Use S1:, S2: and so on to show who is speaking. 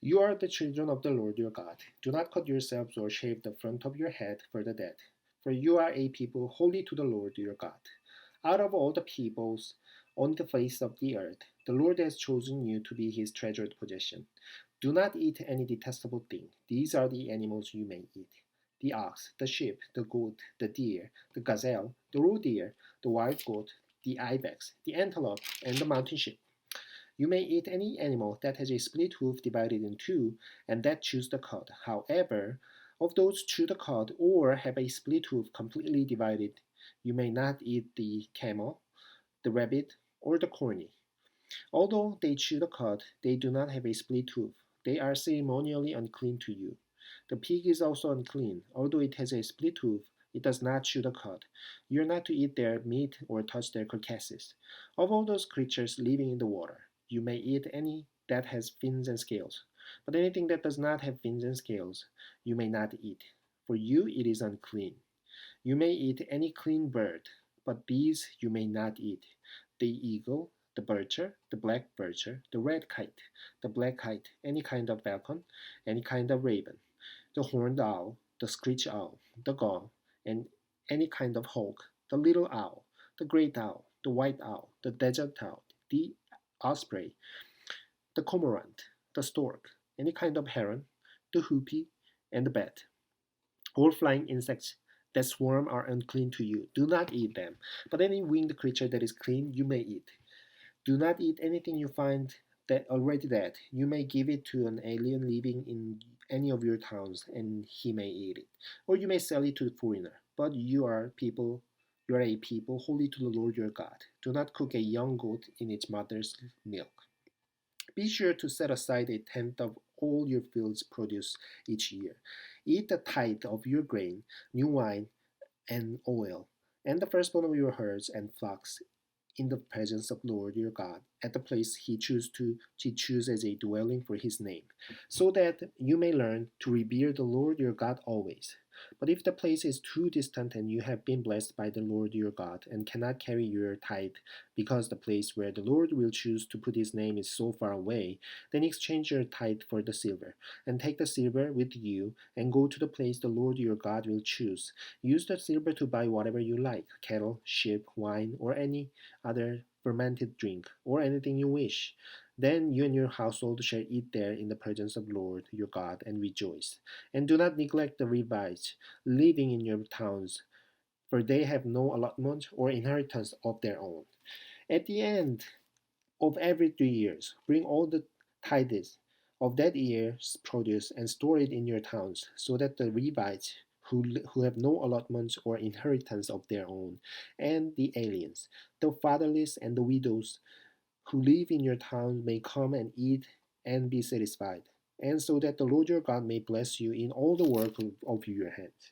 S1: You are the children of the Lord your God. Do not cut yourselves or shave the front of your head for the dead, for you are a people holy to the Lord your God. Out of all the peoples on the face of the earth, the Lord has chosen you to be his treasured possession. Do not eat any detestable thing. These are the animals you may eat: the ox, the sheep, the goat, the deer, the gazelle, the roe deer, the wild goat, the ibex, the antelope, and the mountain sheep. You may eat any animal that has a split hoof divided in two, and that chews the cud. However, of those chew the cud or have a split hoof completely divided, you may not eat the camel, the rabbit, or the corny. Although they chew the cud, they do not have a split hoof. They are ceremonially unclean to you. The pig is also unclean. Although it has a split hoof, it does not chew the cud. You are not to eat their meat or touch their carcasses. Of all those creatures living in the water, you may eat any that has fins and scales. But anything that does not have fins and scales, you may not eat. For you it is unclean. You may eat any clean bird, but these you may not eat: the eagle, the vulture, the black vulture, the red kite, the black kite, any kind of falcon, any kind of raven, the horned owl, the screech owl, the gull, and any kind of hawk, the little owl, the great owl, the white owl, the desert owl, the osprey, the cormorant, the stork, any kind of heron, the hoopie, and the bat. All flying insects that swarm are unclean to you. Do not eat them. But any winged creature that is clean, you may eat. Do not eat anything you find that already dead. You may give it to an alien living in any of your towns, and he may eat it. Or you may sell it to a foreigner. But you are a people holy to the Lord your God. Do not cook a young goat in its mother's milk. Be sure to set aside a tenth of all your field's produce each year. Eat the tithe of your grain, new wine, and oil, and the firstborn of your herds and flocks in the presence of Lord your God at the place he choose as a dwelling for his name, so that you may learn to revere the Lord your God always. But if the place is too distant and you have been blessed by the Lord your God and cannot carry your tithe because the place where the Lord will choose to put his name is so far away, then exchange your tithe for the silver, and take the silver with you and go to the place the Lord your God will choose. Use the silver to buy whatever you like: cattle, sheep, wine, or any other fermented drink, or anything you wish. Then you and your household shall eat there in the presence of the Lord your God and rejoice. And do not neglect the Levites living in your towns, for they have no allotment or inheritance of their own. At the end of every 3 years, bring all the tithes of that year's produce and store it in your towns, so that the Levites who have no allotments or inheritance of their own, and the aliens, the fatherless, and the widows who live in your town may come and eat and be satisfied, and so that the Lord your God may bless you in all the work of your hands.